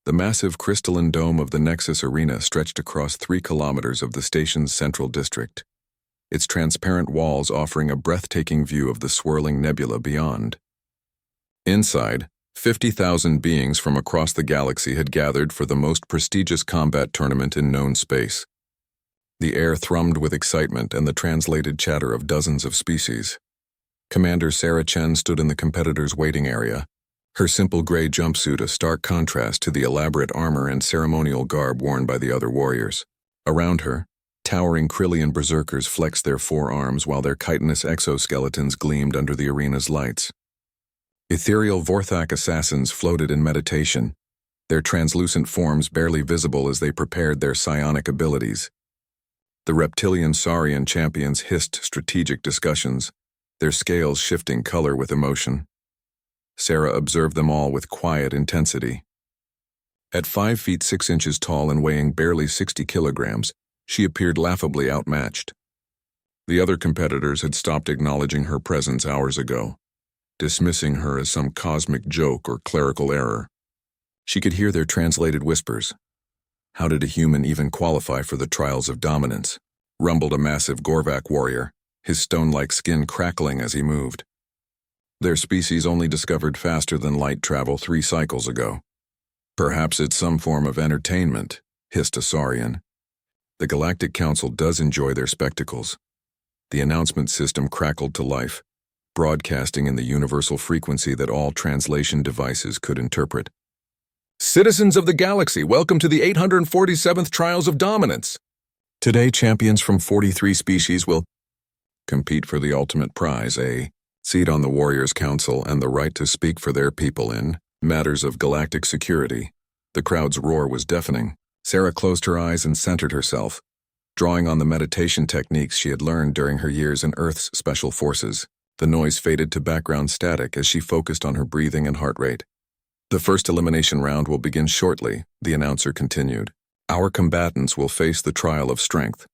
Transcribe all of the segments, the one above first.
The massive crystalline dome of the Nexus Arena stretched across 3 kilometers of the station's central district, its transparent walls offering a breathtaking view of the swirling nebula beyond. Inside, 50,000 beings from across the galaxy had gathered for the most prestigious combat tournament in known space. The air thrummed with excitement and the translated chatter of dozens of species. Commander Sarah Chen stood in the competitors' waiting area, her simple gray jumpsuit a stark contrast to the elaborate armor and ceremonial garb worn by the other warriors. Around her, towering Krillian berserkers flexed their forearms while their chitinous exoskeletons gleamed under the arena's lights. Ethereal Vorthak assassins floated in meditation, their translucent forms barely visible as they prepared their psionic abilities. The reptilian Saurian champions hissed strategic discussions, their scales shifting color with emotion. Sarah observed them all with quiet intensity. At 5 feet 6 inches tall and weighing barely 60 kilograms, she appeared laughably outmatched. The other competitors had stopped acknowledging her presence hours ago, dismissing her as some cosmic joke or clerical error. She could hear their translated whispers. How did a human even qualify for the trials of dominance? Rumbled a massive Gorvak warrior, his stone-like skin crackling as he moved. Their species only discovered faster than light travel 3 cycles ago. Perhaps it's some form of entertainment, hissed a Saurian. The Galactic Council does enjoy their spectacles. The announcement system crackled to life, broadcasting in the universal frequency that all translation devices could interpret. Citizens of the galaxy, welcome to the 847th Trials of Dominance. Today, champions from 43 species will compete for the ultimate prize, a seat on the Warriors' Council and the right to speak for their people in matters of galactic security. The crowd's roar was deafening. Sarah closed her eyes and centered herself, drawing on the meditation techniques she had learned during her years in Earth's special forces. The noise faded to background static as she focused on her breathing and heart rate. The first elimination round will begin shortly, the announcer continued. Our combatants will face the trial of strength,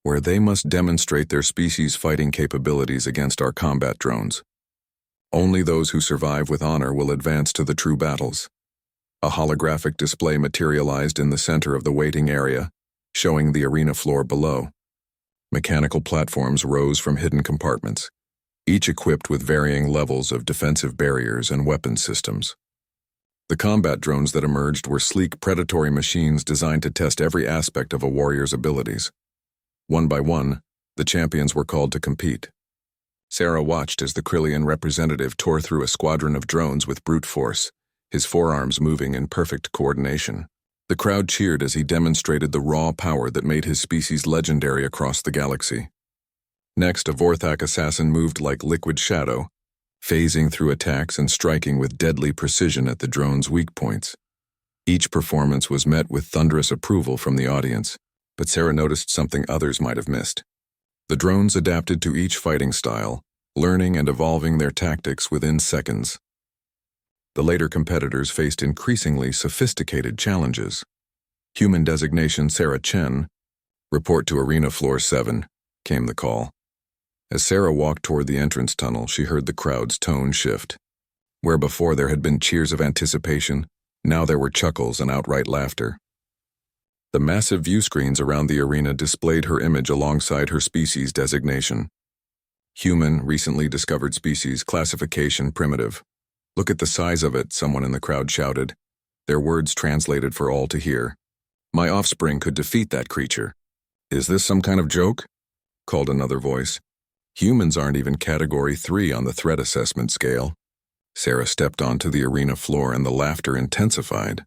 where they must demonstrate their species' fighting capabilities against our combat drones. Only those who survive with honor will advance to the true battles. A holographic display materialized in the center of the waiting area, showing the arena floor below. Mechanical platforms rose from hidden compartments, each equipped with varying levels of defensive barriers and weapon systems. The combat drones that emerged were sleek, predatory machines designed to test every aspect of a warrior's abilities. One by one, the champions were called to compete. Sarah watched as the Krillian representative tore through a squadron of drones with brute force, his forearms moving in perfect coordination. The crowd cheered as he demonstrated the raw power that made his species legendary across the galaxy. Next, a Vorthak assassin moved like liquid shadow, phasing through attacks and striking with deadly precision at the drone's weak points. Each performance was met with thunderous approval from the audience, but Sarah noticed something others might have missed. The drones adapted to each fighting style, learning and evolving their tactics within seconds. The later competitors faced increasingly sophisticated challenges. Human designation Sarah Chen, report to Arena Floor 7, came the call. As Sarah walked toward the entrance tunnel, she heard the crowd's tone shift. Where before there had been cheers of anticipation, now there were chuckles and outright laughter. The massive view screens around the arena displayed her image alongside her species designation. Human, recently discovered species, classification primitive. Look at the size of it, someone in the crowd shouted, their words translated for all to hear. My offspring could defeat that creature. Is this some kind of joke? Called another voice. Humans aren't even Category 3 on the threat assessment scale. Sarah stepped onto the arena floor and the laughter intensified.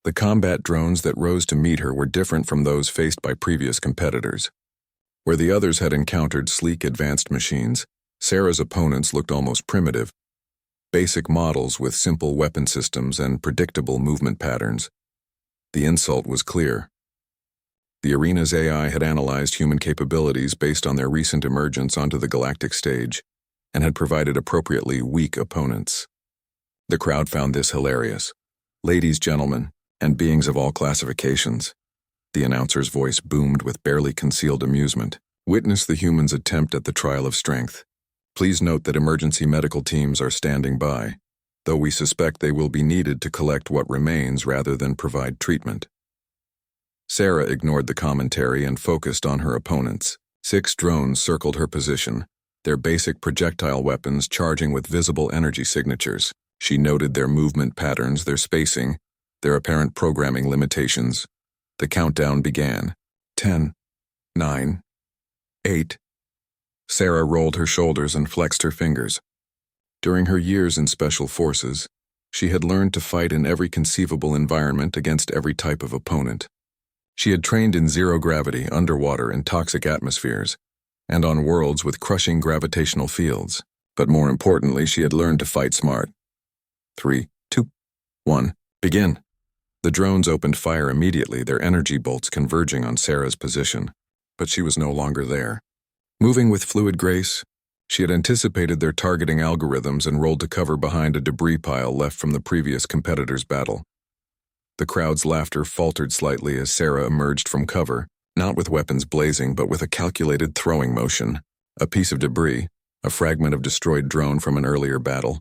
The combat drones that rose to meet her were different from those faced by previous competitors. Where the others had encountered sleek advanced machines, Sarah's opponents looked almost primitive. Basic models with simple weapon systems and predictable movement patterns. The insult was clear. The arena's AI had analyzed human capabilities based on their recent emergence onto the galactic stage, and had provided appropriately weak opponents. The crowd found this hilarious. Ladies, gentlemen, and beings of all classifications. The announcer's voice boomed with barely concealed amusement. Witness the humans' attempt at the trial of strength. Please note that emergency medical teams are standing by. though we suspect they will be needed to collect what remains rather than provide treatment. Sarah ignored the commentary and focused on her opponents. 6 drones circled her position, their basic projectile weapons charging with visible energy signatures. She noted their movement patterns, their spacing, their apparent programming limitations. The countdown began. 10, 9, 8. Sarah rolled her shoulders and flexed her fingers. During her years in special forces, she had learned to fight in every conceivable environment against every type of opponent. She had trained in zero-gravity, underwater, and toxic atmospheres, and on worlds with crushing gravitational fields. But more importantly, she had learned to fight smart. 3, 2, 1, begin. The drones opened fire immediately, their energy bolts converging on Sarah's position. But she was no longer there. Moving with fluid grace, she had anticipated their targeting algorithms and rolled to cover behind a debris pile left from the previous competitor's battle. The crowd's laughter faltered slightly as Sarah emerged from cover, not with weapons blazing but with a calculated throwing motion. A piece of debris, a fragment of destroyed drone from an earlier battle,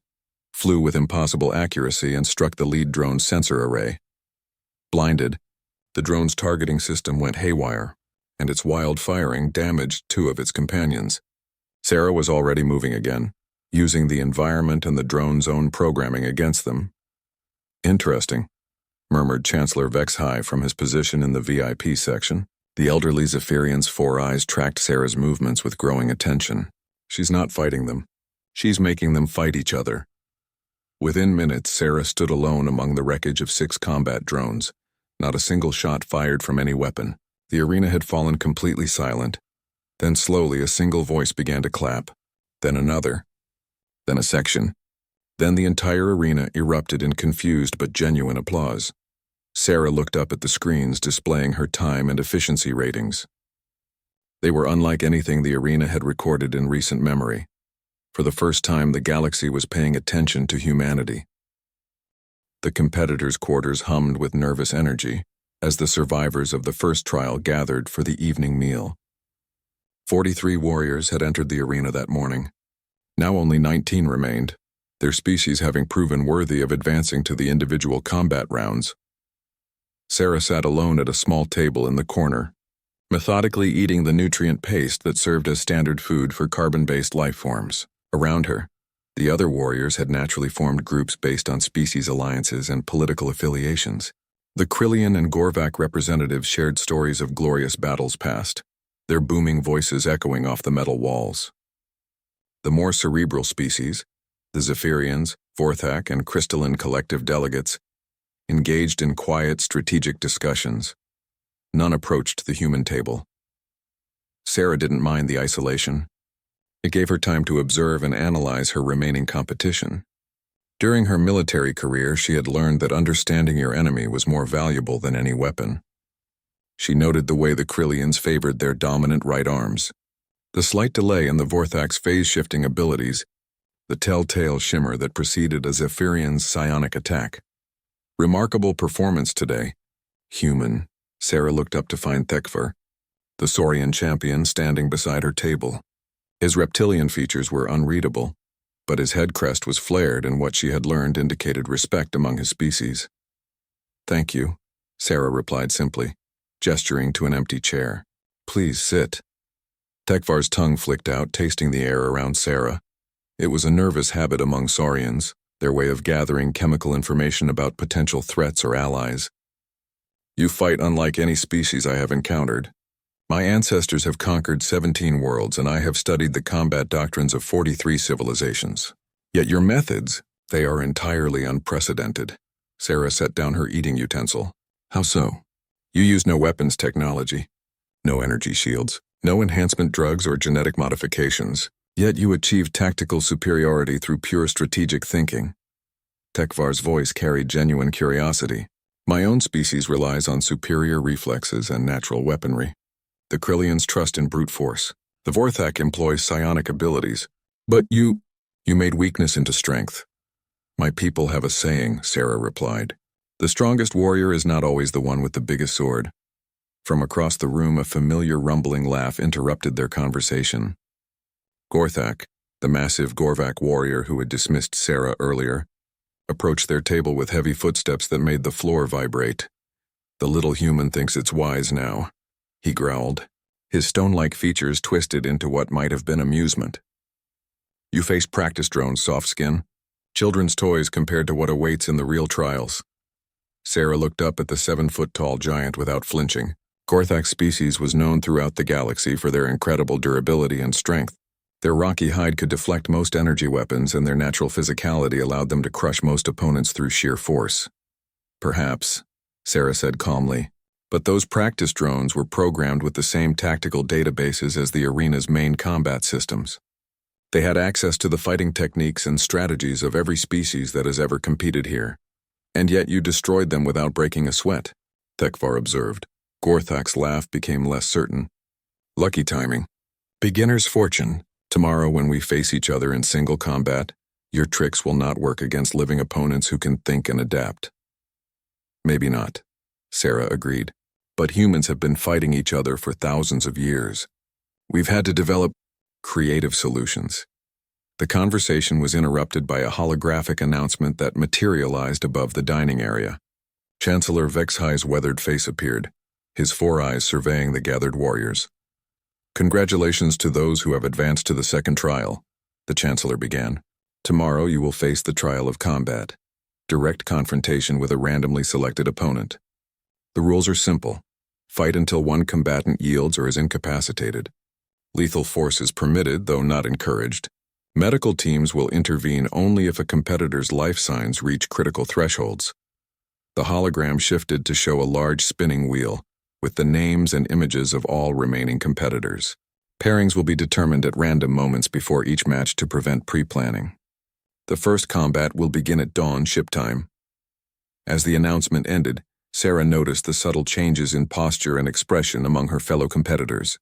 flew with impossible accuracy and struck the lead drone's sensor array. Blinded, the drone's targeting system went haywire, and its wild firing damaged 2 of its companions. Sarah was already moving again, using the environment and the drone's own programming against them. Interesting, murmured Chancellor Vexhai from his position in the VIP section. The elderly Zephyrian's 4 eyes tracked Sarah's movements with growing attention. She's not fighting them. She's making them fight each other. Within minutes, Sarah stood alone among the wreckage of 6 combat drones. Not a single shot fired from any weapon. The arena had fallen completely silent. Then slowly a single voice began to clap. Then another. Then a section. Then the entire arena erupted in confused but genuine applause. Sarah looked up at the screens displaying her time and efficiency ratings. They were unlike anything the arena had recorded in recent memory. For the first time, the galaxy was paying attention to humanity. The competitors' quarters hummed with nervous energy as the survivors of the first trial gathered for the evening meal. 43 warriors had entered the arena that morning. Now only 19 remained, their species having proven worthy of advancing to the individual combat rounds. Sarah sat alone at a small table in the corner, methodically eating the nutrient paste that served as standard food for carbon-based life forms. Around her, the other warriors had naturally formed groups based on species alliances and political affiliations. The Krillian and Gorvak representatives shared stories of glorious battles past, their booming voices echoing off the metal walls. The more cerebral species, the Zephyrians, Vorthak, and Crystalline collective delegates, engaged in quiet, strategic discussions. None approached the human table. Sarah didn't mind the isolation. It gave her time to observe and analyze her remaining competition. During her military career, she had learned that understanding your enemy was more valuable than any weapon. She noted the way the Krillians favored their dominant right arms, the slight delay in the Vorthak's phase-shifting abilities, the telltale shimmer that preceded a Zephyrian's psionic attack. Remarkable performance today. Human. Sarah looked up to find Thekvar, the Saurian champion, standing beside her table. His reptilian features were unreadable, but his head crest was flared and what she had learned indicated respect among his species. "Thank you," Sarah replied simply, gesturing to an empty chair. "Please sit." Tekvar's tongue flicked out, tasting the air around Sarah. It was a nervous habit among Saurians, their way of gathering chemical information about potential threats or allies. "You fight unlike any species I have encountered. My ancestors have conquered 17 worlds, and I have studied the combat doctrines of 43 civilizations. Yet your methods, they are entirely unprecedented." Sarah set down her eating utensil. "How so?" "You use no weapons technology, no energy shields, no enhancement drugs or genetic modifications. Yet you achieve tactical superiority through pure strategic thinking." Tekvar's voice carried genuine curiosity. "My own species relies on superior reflexes and natural weaponry. The Krillians trust in brute force. The Vorthak employs psionic abilities. But you made weakness into strength." "My people have a saying," Sarah replied. "The strongest warrior is not always the one with the biggest sword." From across the room, a familiar rumbling laugh interrupted their conversation. Gorthak, the massive Gorvak warrior who had dismissed Sarah earlier, approached their table with heavy footsteps that made the floor vibrate. "The little human thinks it's wise now," he growled, his stone-like features twisted into what might have been amusement. "You face practice drones, soft skin. Children's toys compared to what awaits in the real trials." Sarah looked up at the 7-foot-tall giant without flinching. Gorthak's species was known throughout the galaxy for their incredible durability and strength. Their rocky hide could deflect most energy weapons, and their natural physicality allowed them to crush most opponents through sheer force. "Perhaps," Sarah said calmly, "but those practice drones were programmed with the same tactical databases as the arena's main combat systems. They had access to the fighting techniques and strategies of every species that has ever competed here. And yet you destroyed them without breaking a sweat," Thekvar observed. Gorthak's laugh became less certain. "Lucky timing. Beginner's fortune. Tomorrow when we face each other in single combat, your tricks will not work against living opponents who can think and adapt." "Maybe not," Sarah agreed. "But humans have been fighting each other for thousands of years. We've had to develop creative solutions." The conversation was interrupted by a holographic announcement that materialized above the dining area. Chancellor Vexhai's weathered face appeared, his 4 eyes surveying the gathered warriors. "Congratulations to those who have advanced to the second trial," the Chancellor began. "Tomorrow you will face the trial of combat, direct confrontation with a randomly selected opponent. The rules are simple. Fight until one combatant yields or is incapacitated. Lethal force is permitted, though not encouraged. Medical teams will intervene only if a competitor's life signs reach critical thresholds." The hologram shifted to show a large spinning wheel, with the names and images of all remaining competitors. Pairings will be determined at random moments before each match to prevent pre-planning. The first combat will begin at dawn ship time. As the announcement ended, Sarah noticed the subtle changes in posture and expression among her fellow competitors.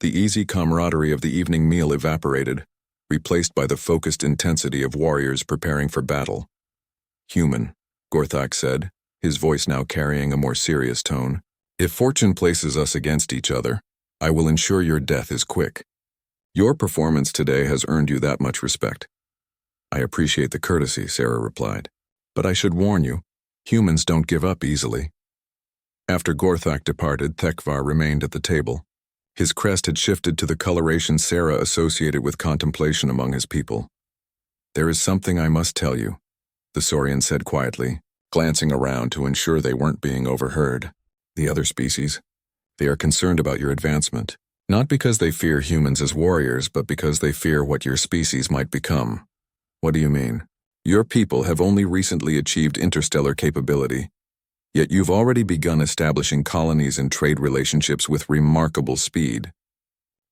The easy camaraderie of the evening meal evaporated, replaced by the focused intensity of warriors preparing for battle. "Human," Gorthak said, his voice now carrying a more serious tone. "If fortune places us against each other, I will ensure your death is quick. Your performance today has earned you that much respect." "I appreciate the courtesy," Sarah replied. "But I should warn you, humans don't give up easily." After Gorthak departed, Thekvar remained at the table. His crest had shifted to the coloration Sarah associated with contemplation among his people. "There is something I must tell you," the Saurian said quietly, glancing around to ensure they weren't being overheard. "The other species, they are concerned about your advancement, not because they fear humans as warriors, but because they fear what your species might become." "What do you mean?" "Your people have only recently achieved interstellar capability. Yet you've already begun establishing colonies and trade relationships with remarkable speed.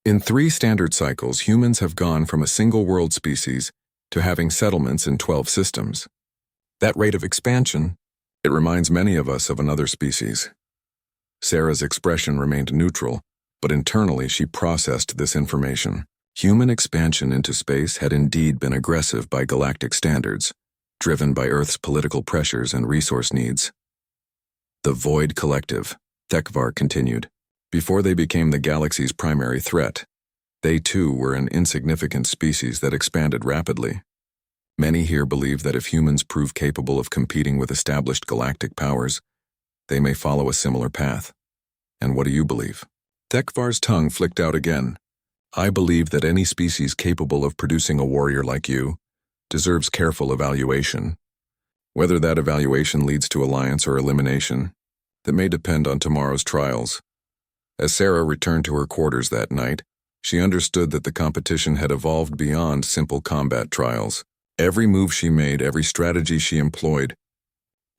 In 3 standard cycles, humans have gone from a single world species to having settlements in 12 systems. That rate of expansion, it reminds many of us of another species." Sarah's expression remained neutral, but internally she processed this information. Human expansion into space had indeed been aggressive by galactic standards, driven by Earth's political pressures and resource needs. "The Void Collective," Thekvar continued. "Before they became the galaxy's primary threat, they too were an insignificant species that expanded rapidly. Many here believe that if humans prove capable of competing with established galactic powers, they may follow a similar path. And what do you believe?" Thekvar's tongue flicked out again. "I believe that any species capable of producing a warrior like you deserves careful evaluation. Whether that evaluation leads to alliance or elimination, that may depend on tomorrow's trials." As Sarah returned to her quarters that night, she understood that the competition had evolved beyond simple combat trials. Every move she made, every strategy she employed,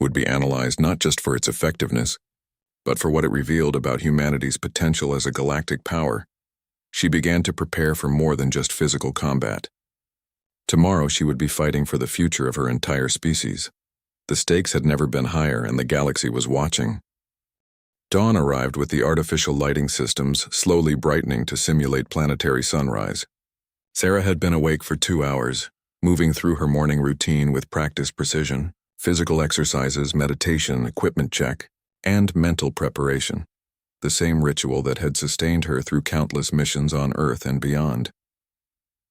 would be analyzed not just for its effectiveness, but for what it revealed about humanity's potential as a galactic power. She began to prepare for more than just physical combat. Tomorrow she would be fighting for the future of her entire species. The stakes had never been higher, and the galaxy was watching. Dawn arrived with the artificial lighting systems slowly brightening to simulate planetary sunrise. Sarah had been awake for 2 hours, moving through her morning routine with practiced precision, physical exercises, meditation, equipment check, and mental preparation, the same ritual that had sustained her through countless missions on Earth and beyond.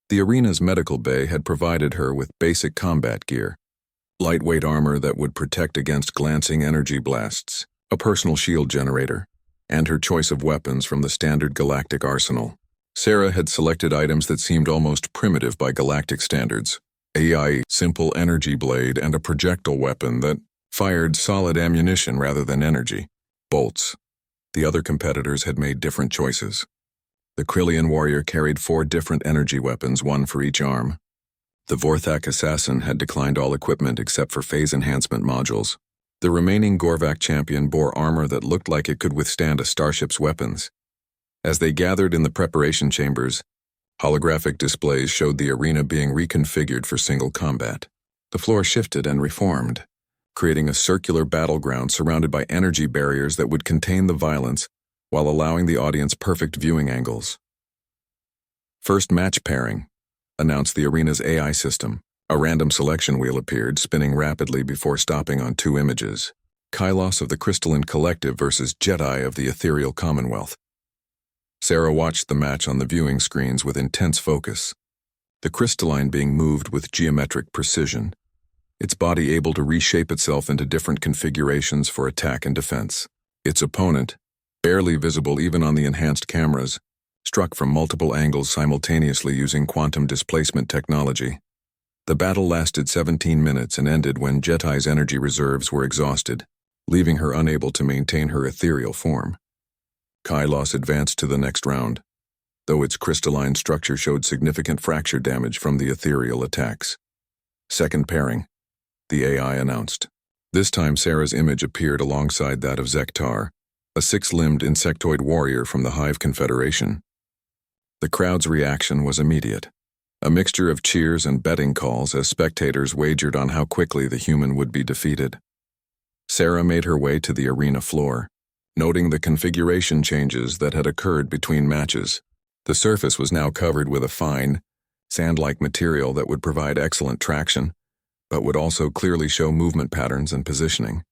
The arena's medical bay had provided her with basic combat gear, lightweight armor that would protect against glancing energy blasts, a personal shield generator, and her choice of weapons from the standard Galactic arsenal. Sarah had selected items that seemed almost primitive by Galactic standards. A simple energy blade and a projectile weapon that fired solid ammunition rather than energy. Bolts. The other competitors had made different choices. The Krillian warrior carried 4 different energy weapons, one for each arm. The Vorthak assassin had declined all equipment except for phase enhancement modules. The remaining Gorvak champion bore armor that looked like it could withstand a starship's weapons. As they gathered in the preparation chambers, holographic displays showed the arena being reconfigured for single combat. The floor shifted and reformed, creating a circular battleground surrounded by energy barriers that would contain the violence while allowing the audience perfect viewing angles. First match pairing, announced the arena's AI system. A random selection wheel appeared, spinning rapidly before stopping on 2 images. Kylos of the Crystalline Collective versus Jedi of the Ethereal Commonwealth. Sarah watched the match on the viewing screens with intense focus, the crystalline being moved with geometric precision, its body able to reshape itself into different configurations for attack and defense. Its opponent, barely visible even on the enhanced cameras, struck from multiple angles simultaneously using quantum displacement technology. The battle lasted 17 minutes and ended when Jetai's energy reserves were exhausted, leaving her unable to maintain her ethereal form. Kylos advanced to the next round, though its crystalline structure showed significant fracture damage from the ethereal attacks. Second pairing, the AI announced. This time Sarah's image appeared alongside that of Zektar, a 6-limbed insectoid warrior from the Hive Confederation. The crowd's reaction was immediate. A mixture of cheers and betting calls as spectators wagered on how quickly the human would be defeated. Sarah made her way to the arena floor, noting the configuration changes that had occurred between matches. The surface was now covered with a fine, sand-like material that would provide excellent traction, but would also clearly show movement patterns and positioning.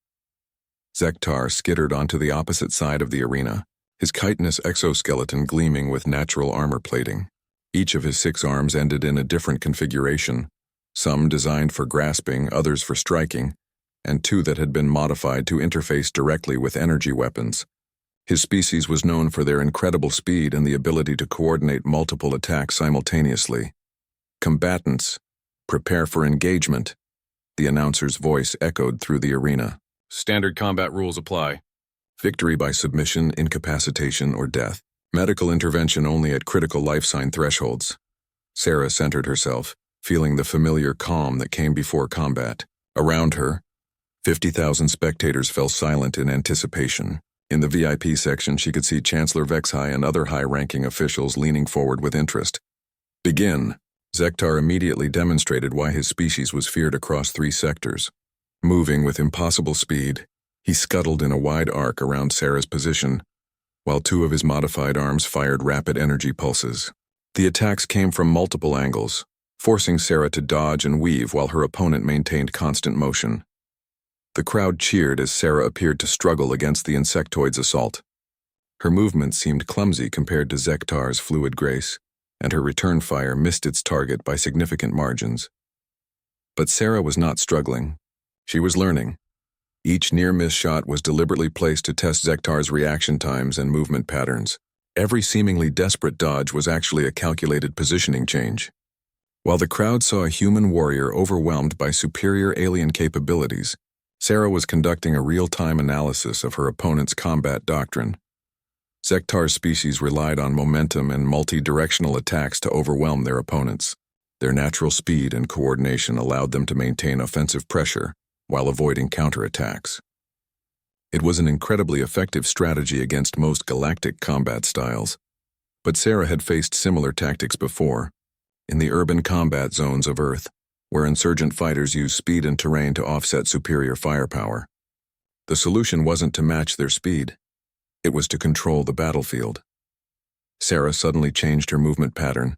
Zektar skittered onto the opposite side of the arena, his chitinous exoskeleton gleaming with natural armor plating. Each of his 6 arms ended in a different configuration, some designed for grasping, others for striking, and 2 that had been modified to interface directly with energy weapons. His species was known for their incredible speed and the ability to coordinate multiple attacks simultaneously. Combatants, prepare for engagement, the announcer's voice echoed through the arena. Standard combat rules apply. Victory by submission, incapacitation, or death. Medical intervention only at critical life sign thresholds. Sarah centered herself, feeling the familiar calm that came before combat. Around her, 50,000 spectators fell silent in anticipation. In the VIP section, she could see Chancellor Vexhai and other high-ranking officials leaning forward with interest. Begin. Zektar immediately demonstrated why his species was feared across 3 sectors. Moving with impossible speed, he scuttled in a wide arc around Sarah's position, while 2 of his modified arms fired rapid energy pulses. The attacks came from multiple angles, forcing Sarah to dodge and weave while her opponent maintained constant motion. The crowd cheered as Sarah appeared to struggle against the insectoid's assault. Her movements seemed clumsy compared to Zektar's fluid grace, and her return fire missed its target by significant margins. But Sarah was not struggling. She was learning. Each near-miss shot was deliberately placed to test Zektar's reaction times and movement patterns. Every seemingly desperate dodge was actually a calculated positioning change. While the crowd saw a human warrior overwhelmed by superior alien capabilities, Sarah was conducting a real-time analysis of her opponent's combat doctrine. Zektar's species relied on momentum and multi-directional attacks to overwhelm their opponents. Their natural speed and coordination allowed them to maintain offensive pressure while avoiding counterattacks. It was an incredibly effective strategy against most galactic combat styles, but Sarah had faced similar tactics before, in the urban combat zones of Earth, where insurgent fighters use speed and terrain to offset superior firepower. The solution wasn't to match their speed, it was to control the battlefield. Sarah suddenly changed her movement pattern,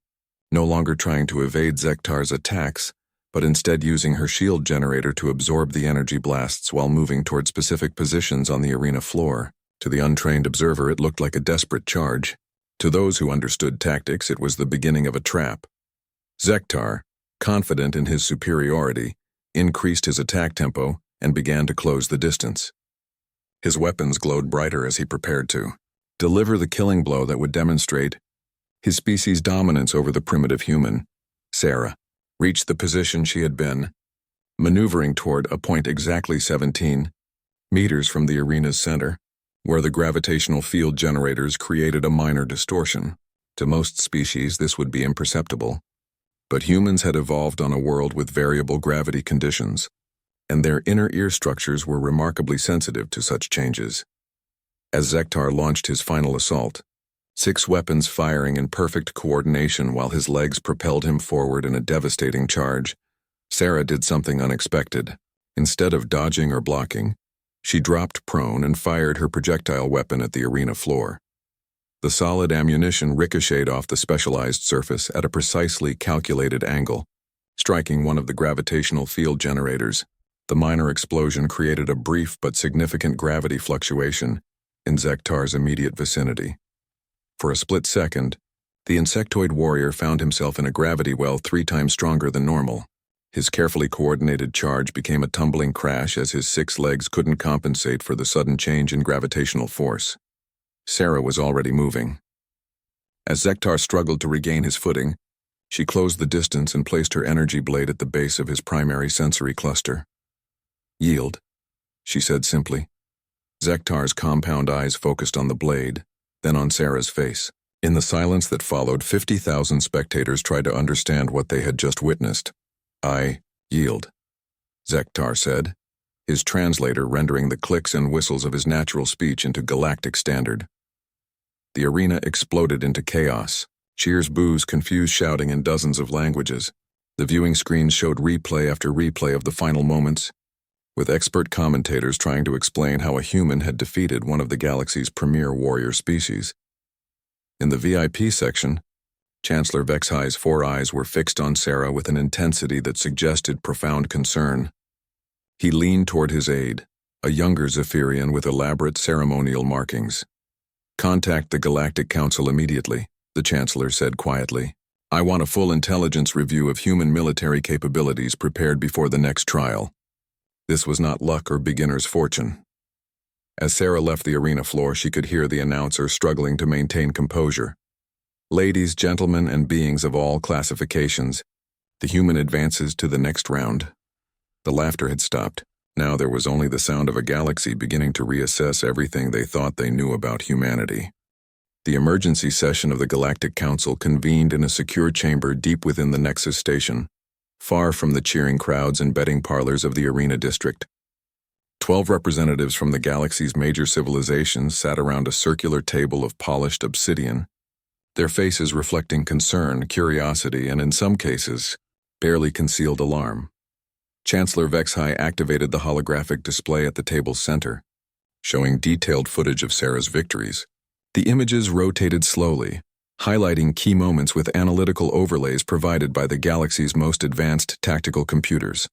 no longer trying to evade Zektar's attacks, but instead using her shield generator to absorb the energy blasts while moving toward specific positions on the arena floor. To the untrained observer, it looked like a desperate charge. To those who understood tactics, it was the beginning of a trap. Zektar, confident in his superiority, increased his attack tempo, and began to close the distance. His weapons glowed brighter as he prepared to deliver the killing blow that would demonstrate his species' dominance over the primitive human. Sarah reached the position she had been maneuvering toward a point exactly 17 meters from the arena's center, where the gravitational field generators created a minor distortion. To most species, this would be imperceptible. But humans had evolved on a world with variable gravity conditions, and their inner ear structures were remarkably sensitive to such changes. As Zektar launched his final assault, 6 weapons firing in perfect coordination while his legs propelled him forward in a devastating charge, Sarah did something unexpected. Instead of dodging or blocking, she dropped prone and fired her projectile weapon at the arena floor. The solid ammunition ricocheted off the specialized surface at a precisely calculated angle, striking one of the gravitational field generators. The minor explosion created a brief but significant gravity fluctuation in Zektar's immediate vicinity. For a split second, the insectoid warrior found himself in a gravity well 3 times stronger than normal. His carefully coordinated charge became a tumbling crash as his 6 legs couldn't compensate for the sudden change in gravitational force. Sarah was already moving. As Zektar struggled to regain his footing, she closed the distance and placed her energy blade at the base of his primary sensory cluster. "Yield," she said simply. Zektar's compound eyes focused on the blade, then on Sarah's face. In the silence that followed, 50,000 spectators tried to understand what they had just witnessed. "I yield," Zektar said, his translator rendering the clicks and whistles of his natural speech into galactic standard. The arena exploded into chaos. Cheers, boos, confused shouting in dozens of languages. The viewing screens showed replay after replay of the final moments, with expert commentators trying to explain how a human had defeated one of the galaxy's premier warrior species. In the VIP section, Chancellor Vexhi's 4 eyes were fixed on Sarah with an intensity that suggested profound concern. He leaned toward his aide, a younger Zephyrian with elaborate ceremonial markings. "Contact the Galactic Council immediately," the Chancellor said quietly. "I want a full intelligence review of human military capabilities prepared before the next trial." This was not luck or beginner's fortune. As Sarah left the arena floor, she could hear the announcer struggling to maintain composure. "Ladies, gentlemen, and beings of all classifications, the human advances to the next round." The laughter had stopped. Now there was only the sound of a galaxy beginning to reassess everything they thought they knew about humanity. The emergency session of the Galactic Council convened in a secure chamber deep within the Nexus station, far from the cheering crowds and betting parlors of the arena district. 12 representatives from the galaxy's major civilizations sat around a circular table of polished obsidian, their faces reflecting concern, curiosity, and in some cases, barely concealed alarm. Chancellor Vexhi activated the holographic display at the table's center, showing detailed footage of Sarah's victories. The images rotated slowly, highlighting key moments with analytical overlays provided by the galaxy's most advanced tactical computers.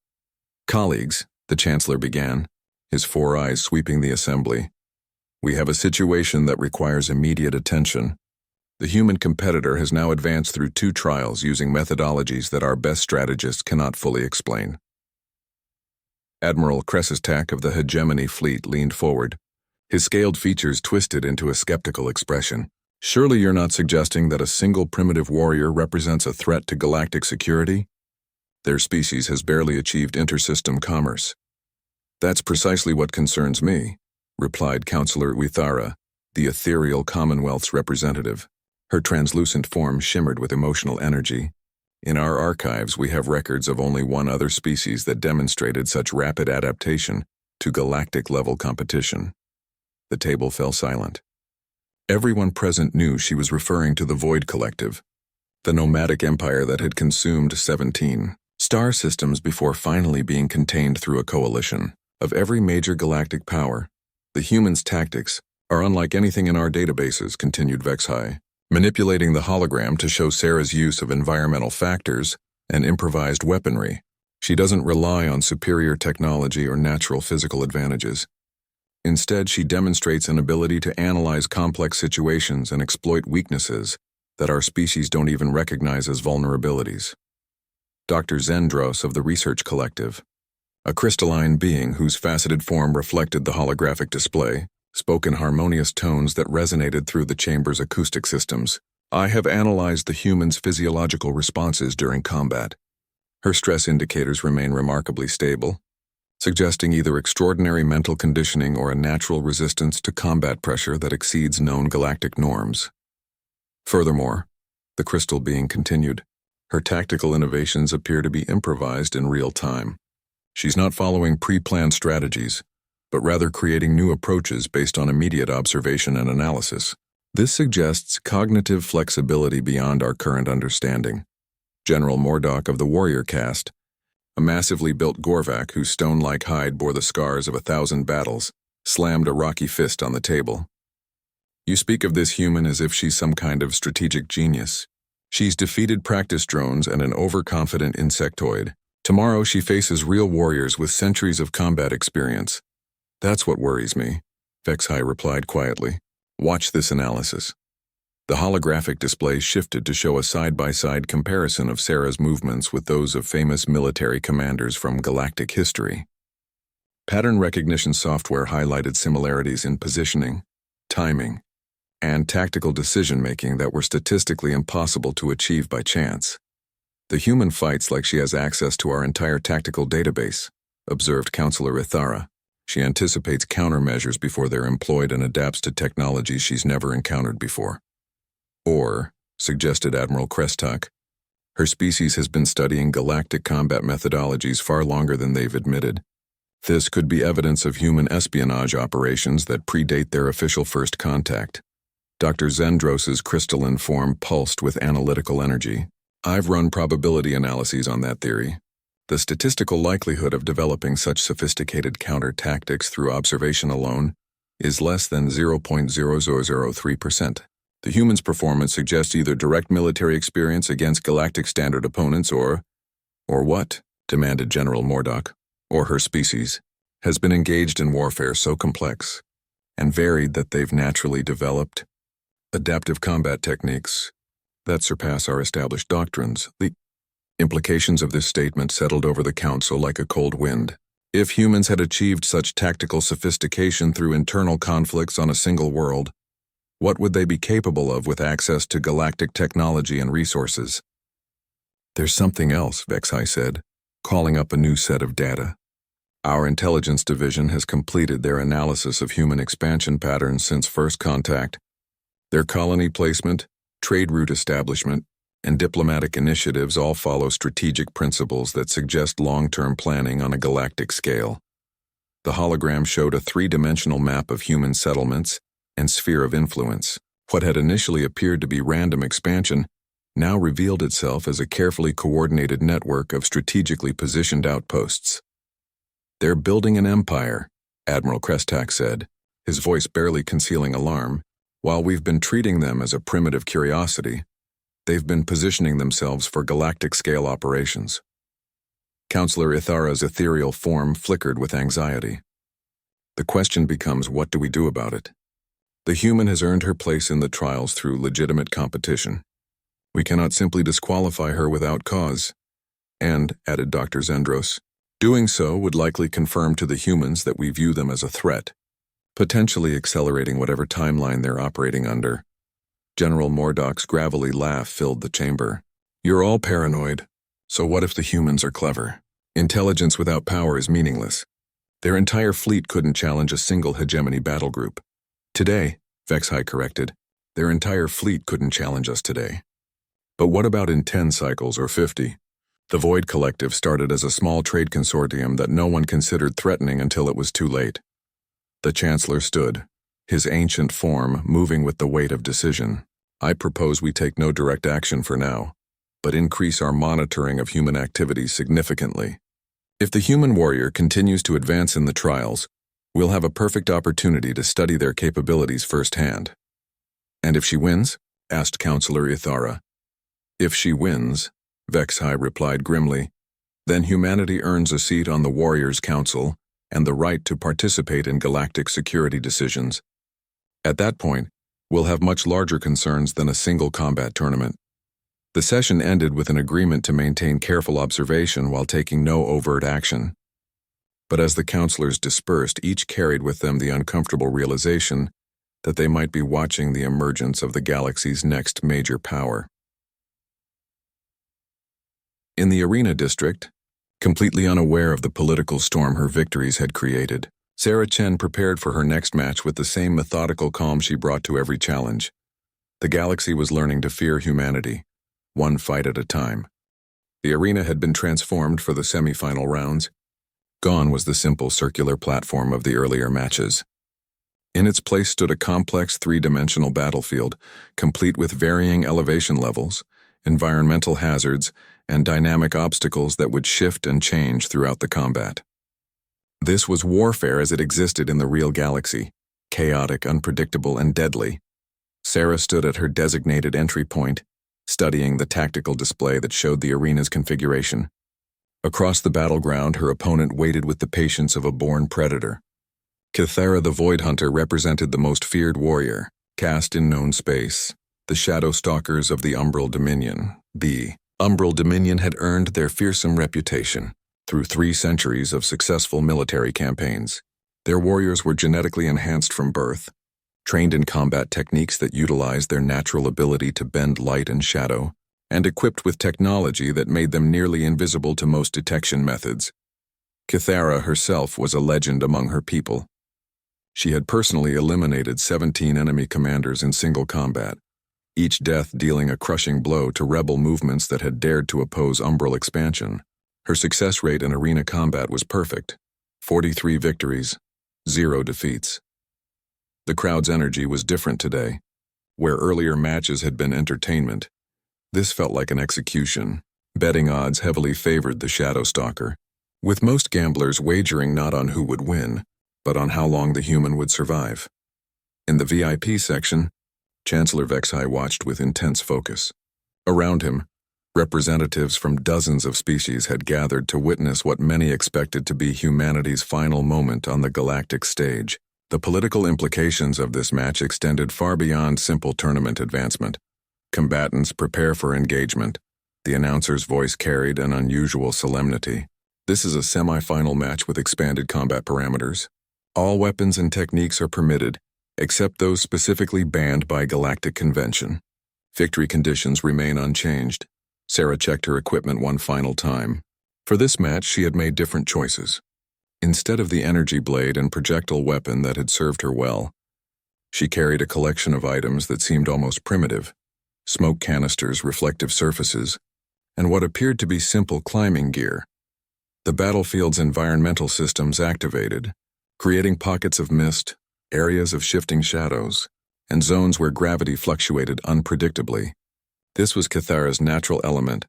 "Colleagues," the Chancellor began, his 4 eyes sweeping the assembly, "we have a situation that requires immediate attention. The human competitor has now advanced through 2 trials using methodologies that our best strategists cannot fully explain." Admiral Kressistak of the Hegemony Fleet leaned forward, his scaled features twisted into a skeptical expression. "Surely you're not suggesting that a single primitive warrior represents a threat to galactic security? Their species has barely achieved intersystem commerce." "That's precisely what concerns me," replied Councillor Uithara, the ethereal Commonwealth's representative. Her translucent form shimmered with emotional energy. "In our archives, we have records of only one other species that demonstrated such rapid adaptation to galactic-level competition." The table fell silent. Everyone present knew she was referring to the Void Collective, the nomadic empire that had consumed 17 star systems before finally being contained through a coalition of every major galactic power. "The humans' tactics are unlike anything in our databases," continued Vexhi, manipulating the hologram to show Sarah's use of environmental factors and improvised weaponry. "She doesn't rely on superior technology or natural physical advantages. Instead, she demonstrates an ability to analyze complex situations and exploit weaknesses that our species don't even recognize as vulnerabilities." Dr. Zendros of the Research Collective, A crystalline being whose faceted form reflected the holographic display, spoke in harmonious tones that resonated through the chamber's acoustic systems. I have analyzed the human's physiological responses during combat. Her stress indicators remain remarkably stable, suggesting either extraordinary mental conditioning or a natural resistance to combat pressure that exceeds known galactic norms. Furthermore, the crystal being continued, her tactical innovations appear to be improvised in real time. She's not following pre-planned strategies, but rather creating new approaches based on immediate observation and analysis. This suggests cognitive flexibility beyond our current understanding. General Mordock of the warrior caste, a massively built Gorvak whose stone-like hide bore the scars of 1,000 battles, slammed a rocky fist on the table. You speak of this human as if she's some kind of strategic genius. She's defeated practice drones and an overconfident insectoid. Tomorrow she faces real warriors with centuries of combat experience. That's what worries me, Vexhai replied quietly. Watch this analysis. The holographic display shifted to show a side-by-side comparison of Sarah's movements with those of famous military commanders from galactic history. Pattern recognition software highlighted similarities in positioning, timing, and tactical decision-making that were statistically impossible to achieve by chance. The human fights like she has access to our entire tactical database, observed Counselor Ithara. She anticipates countermeasures before they're employed and adapts to technologies she's never encountered before. Or, suggested Admiral Krestak, her species has been studying galactic combat methodologies far longer than they've admitted. This could be evidence of human espionage operations that predate their official first contact. Dr. Zendros's crystalline form pulsed with analytical energy. I've run probability analyses on that theory. The statistical likelihood of developing such sophisticated counter-tactics through observation alone is less than 0.0003%. The human's performance suggests either direct military experience against galactic standard opponents or what? Demanded General Mordock. Or her species has been engaged in warfare so complex and varied that they've naturally developed adaptive combat techniques that surpass our established doctrines. The implications of this statement settled over the council like a cold wind. If humans had achieved such tactical sophistication through internal conflicts on a single world, what would they be capable of with access to galactic technology and resources? There's something else, Vexhai said, calling up a new set of data. Our intelligence division has completed their analysis of human expansion patterns since first contact. Their colony placement, trade route establishment, and diplomatic initiatives all follow strategic principles that suggest long-term planning on a galactic scale. The hologram showed a three-dimensional map of human settlements and sphere of influence. What had initially appeared to be random expansion now revealed itself as a carefully coordinated network of strategically positioned outposts. They're building an empire, Admiral Krestak said, his voice barely concealing alarm. While we've been treating them as a primitive curiosity, they've been positioning themselves for galactic-scale operations. Counselor Ithara's ethereal form flickered with anxiety. The question becomes, what do we do about it? The human has earned her place in the trials through legitimate competition. We cannot simply disqualify her without cause. And, added Dr. Zendros, doing so would likely confirm to the humans that we view them as a threat, potentially accelerating whatever timeline they're operating under. General Mordock's gravelly laugh filled the chamber. You're all paranoid. So what if the humans are clever? Intelligence without power is meaningless. Their entire fleet couldn't challenge a single hegemony battle group. Today, Vexhai corrected, their entire fleet couldn't challenge us today. But what about in 10 cycles or 50? The Void Collective started as a small trade consortium that no one considered threatening until it was too late. The Chancellor stood, his ancient form moving with the weight of decision. I propose we take no direct action for now, but increase our monitoring of human activities significantly. If the human warrior continues to advance in the trials, we'll have a perfect opportunity to study their capabilities firsthand. And if she wins? Asked Counselor Ithara. If she wins, Vexhai replied grimly, then humanity earns a seat on the Warriors' Council and the right to participate in galactic security decisions. At that point, we'll have much larger concerns than a single combat tournament. The session ended with an agreement to maintain careful observation while taking no overt action. But as the counselors dispersed, each carried with them the uncomfortable realization that they might be watching the emergence of the galaxy's next major power. In the arena district, completely unaware of the political storm her victories had created, Sarah Chen prepared for her next match with the same methodical calm she brought to every challenge. The galaxy was learning to fear humanity, one fight at a time. The arena had been transformed for the semi-final rounds. Gone was the simple circular platform of the earlier matches. In its place stood a complex three-dimensional battlefield, complete with varying elevation levels, environmental hazards, and dynamic obstacles that would shift and change throughout the combat. This was warfare as it existed in the real galaxy, chaotic, unpredictable, and deadly. Sarah stood at her designated entry point, studying the tactical display that showed the arena's configuration. Across the battleground, her opponent waited with the patience of a born predator. Kythera the Void Hunter represented the most feared warrior, cast in known space, the Shadow Stalkers of the Umbral Dominion. The Umbral Dominion had earned their fearsome reputation through 3 centuries of successful military campaigns. Their warriors were genetically enhanced from birth, trained in combat techniques that utilized their natural ability to bend light and shadow, and equipped with technology that made them nearly invisible to most detection methods. Kythera herself was a legend among her people. She had personally eliminated 17 enemy commanders in single combat, each death dealing a crushing blow to rebel movements that had dared to oppose Umbral expansion. Her success rate in arena combat was perfect: 43 victories, 0 defeats. The crowd's energy was different today. Where earlier matches had been entertainment, this felt like an execution. Betting odds heavily favored the Shadow Stalker, with most gamblers wagering not on who would win, but on how long the human would survive. In the VIP section, Chancellor Vexai watched with intense focus. Around him, representatives from dozens of species had gathered to witness what many expected to be humanity's final moment on the galactic stage. The political implications of this match extended far beyond simple tournament advancement. Combatants prepare for engagement. The announcer's voice carried an unusual solemnity. This is a semi-final match with expanded combat parameters. All weapons and techniques are permitted, except those specifically banned by Galactic convention. Victory conditions remain unchanged. Sarah checked her equipment one final time. For this match, she had made different choices. Instead of the energy blade and projectile weapon that had served her well, she carried a collection of items that seemed almost primitive: smoke canisters, reflective surfaces, and what appeared to be simple climbing gear. The battlefield's environmental systems activated, creating pockets of mist, areas of shifting shadows, and zones where gravity fluctuated unpredictably. This was Kythera's natural element,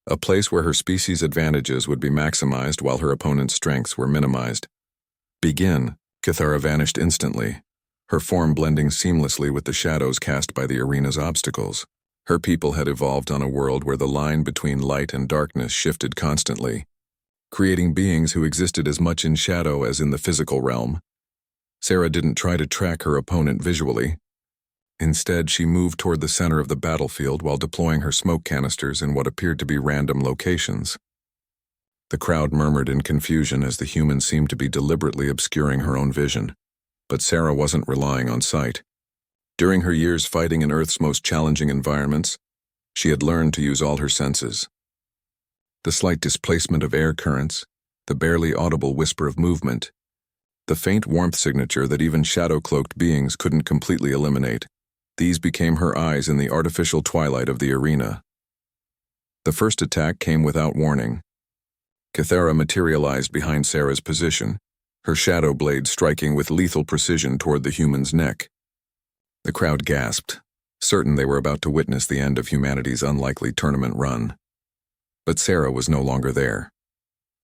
a place where her species' advantages would be maximized while her opponent's strengths were minimized. Begin, Kythera vanished instantly, her form blending seamlessly with the shadows cast by the arena's obstacles. Her people had evolved on a world where the line between light and darkness shifted constantly, creating beings who existed as much in shadow as in the physical realm. Sarah didn't try to track her opponent visually. Instead, she moved toward the center of the battlefield while deploying her smoke canisters in what appeared to be random locations. The crowd murmured in confusion as the human seemed to be deliberately obscuring her own vision. But Sarah wasn't relying on sight. During her years fighting in Earth's most challenging environments, she had learned to use all her senses. The slight displacement of air currents, the barely audible whisper of movement, the faint warmth signature that even shadow-cloaked beings couldn't completely eliminate. These became her eyes in the artificial twilight of the arena. The first attack came without warning. Kythera materialized behind Sarah's position, her shadow blade striking with lethal precision toward the human's neck. The crowd gasped, certain they were about to witness the end of humanity's unlikely tournament run. But Sarah was no longer there.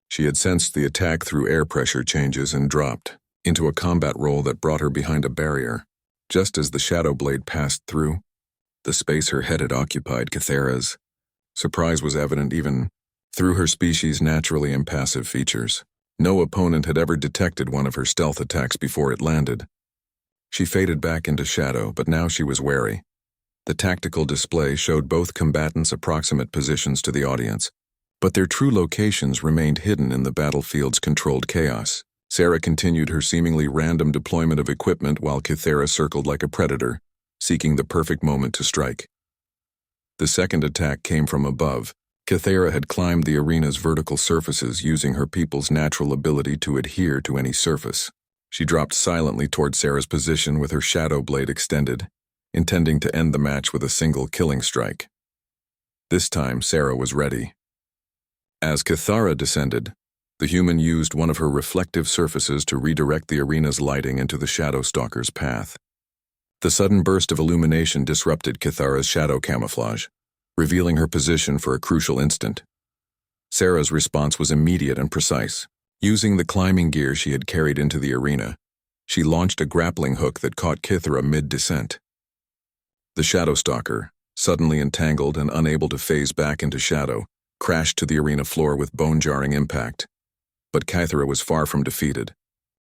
She had sensed the attack through air pressure changes and dropped into a combat roll that brought her behind a barrier. Just as the shadow blade passed through the space her head had occupied, Kythera's surprise was evident even through her species' naturally impassive features. No opponent had ever detected one of her stealth attacks before it landed. She faded back into shadow, but now she was wary. The tactical display showed both combatants' approximate positions to the audience. but their true locations remained hidden in the battlefield's controlled chaos. Sarah continued her seemingly random deployment of equipment while Kythera circled like a predator, seeking the perfect moment to strike. The second attack came from above. Kythera had climbed the arena's vertical surfaces using her people's natural ability to adhere to any surface. She dropped silently toward Sarah's position with her shadow blade extended, intending to end the match with a single killing strike. This time, Sarah was ready. As Kythera descended, the human used one of her reflective surfaces to redirect the arena's lighting into the Shadow Stalker's path. The sudden burst of illumination disrupted Kythera's shadow camouflage, revealing her position for a crucial instant. Sarah's response was immediate and precise. Using the climbing gear she had carried into the arena, she launched a grappling hook that caught Kythera mid-descent. The Shadow Stalker, suddenly entangled and unable to phase back into shadow, crashed to the arena floor with bone-jarring impact. But Kythera was far from defeated.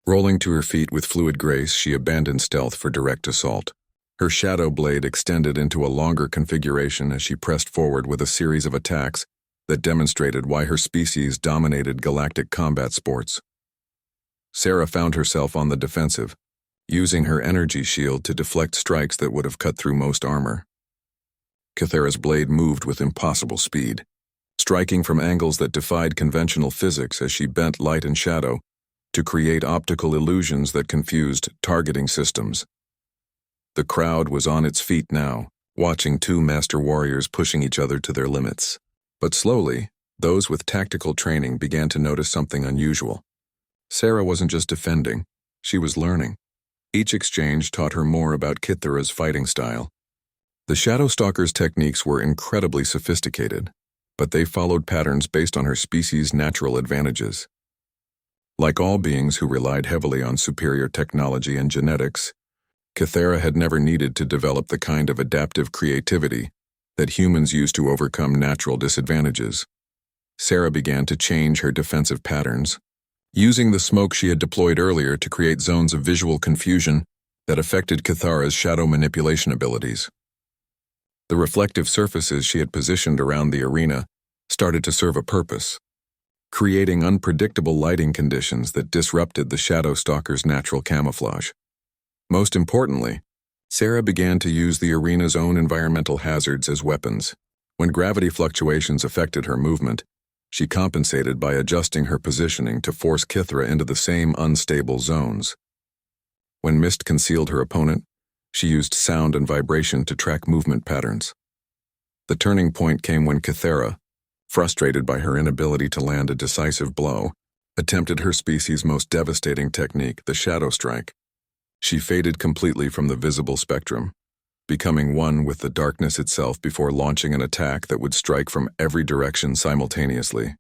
Rolling to her feet with fluid grace, she abandoned stealth for direct assault. Her shadow blade extended into a longer configuration as she pressed forward with a series of attacks that demonstrated why her species dominated galactic combat sports. Sarah found herself on the defensive, using her energy shield to deflect strikes that would have cut through most armor. Kythera's blade moved with impossible speed, striking from angles that defied conventional physics as she bent light and shadow to create optical illusions that confused targeting systems. The crowd was on its feet now, watching two master warriors pushing each other to their limits. But slowly, those with tactical training began to notice something unusual. Sarah wasn't just defending, she was learning. Each exchange taught her more about Kythera's fighting style. The Shadow Stalker's techniques were incredibly sophisticated, but they followed patterns based on her species' natural advantages. Like all beings who relied heavily on superior technology and genetics, Kythera had never needed to develop the kind of adaptive creativity that humans use to overcome natural disadvantages. Sarah began to change her defensive patterns, using the smoke she had deployed earlier to create zones of visual confusion that affected Kythera's shadow manipulation abilities. The reflective surfaces she had positioned around the arena started to serve a purpose, creating unpredictable lighting conditions that disrupted the Shadow Stalker's natural camouflage. Most importantly, Sarah began to use the arena's own environmental hazards as weapons. When gravity fluctuations affected her movement, she compensated by adjusting her positioning to force Kythera into the same unstable zones. When mist concealed her opponent, she used sound and vibration to track movement patterns. The turning point came when Kythera, frustrated by her inability to land a decisive blow, attempted her species' most devastating technique, the Shadow Strike. She faded completely from the visible spectrum, becoming one with the darkness itself before launching an attack that would strike from every direction simultaneously.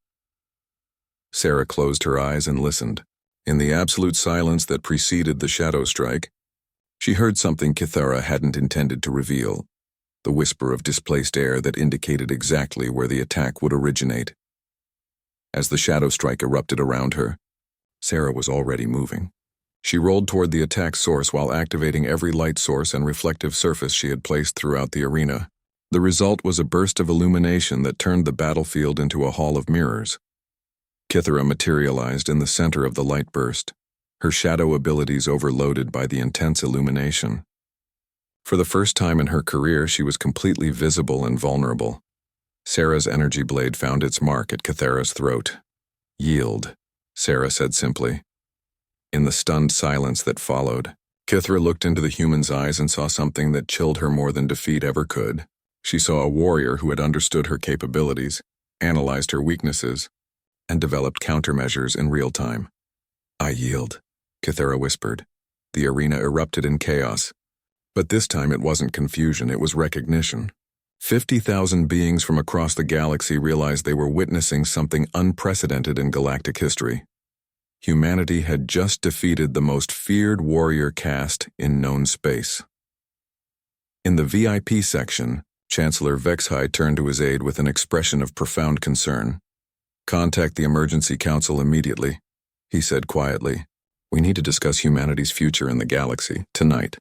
Sarah closed her eyes and listened. In the absolute silence that preceded the Shadow Strike, she heard something Kythera hadn't intended to reveal, the whisper of displaced air that indicated exactly where the attack would originate. As the Shadow Strike erupted around her, Sarah was already moving. She rolled toward the attack source while activating every light source and reflective surface she had placed throughout the arena. The result was a burst of illumination that turned the battlefield into a hall of mirrors. Kythera materialized in the center of the light burst, her shadow abilities overloaded by the intense illumination. For the first time in her career, she was completely visible and vulnerable. Sarah's energy blade found its mark at Kythera's throat. "Yield," Sarah said simply. In the stunned silence that followed, Kythera looked into the human's eyes and saw something that chilled her more than defeat ever could. She saw a warrior who had understood her capabilities, analyzed her weaknesses, and developed countermeasures in real time. "I yield," Kythera whispered. The arena erupted in chaos. But this time it wasn't confusion, it was recognition. 50,000 beings from across the galaxy realized they were witnessing something unprecedented in galactic history. Humanity had just defeated the most feared warrior caste in known space. In the VIP section, Chancellor Vexhai turned to his aide with an expression of profound concern. "Contact the Emergency Council immediately," he said quietly. "We need to discuss humanity's future in the galaxy, tonight."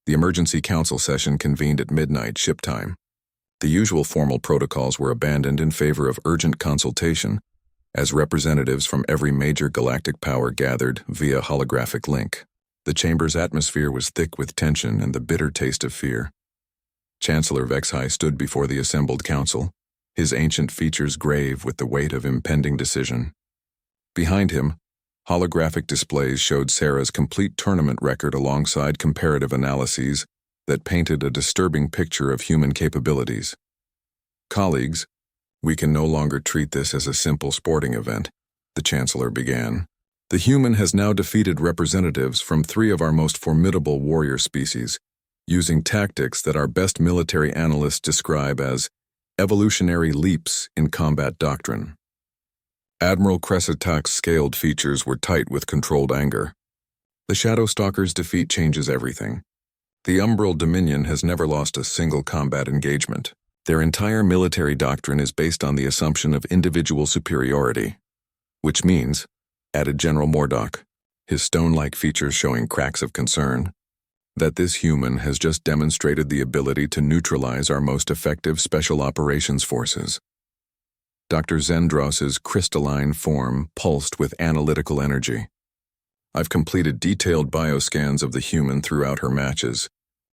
The Emergency Council session convened at midnight ship time. The usual formal protocols were abandoned in favor of urgent consultation, as representatives from every major galactic power gathered via holographic link. The chamber's atmosphere was thick with tension and the bitter taste of fear. Chancellor Vexhai stood before the assembled council, his ancient features grave with the weight of impending decision. Behind him, holographic displays showed Sarah's complete tournament record alongside comparative analyses that painted a disturbing picture of human capabilities. Colleagues, we can no longer treat this as a simple sporting event, the Chancellor began. The human has now defeated representatives from 3 of our most formidable warrior species, using tactics that our best military analysts describe as evolutionary leaps in combat doctrine. Admiral Cressitak's scaled features were tight with controlled anger. The Shadow Stalker's defeat changes everything. The Umbral Dominion has never lost a single combat engagement. Their entire military doctrine is based on the assumption of individual superiority, which means, added General Mordock, his stone-like features showing cracks of concern, that this human has just demonstrated the ability to neutralize our most effective special operations forces. Dr. Zendros's crystalline form pulsed with analytical energy. I've completed detailed bioscans of the human throughout her matches.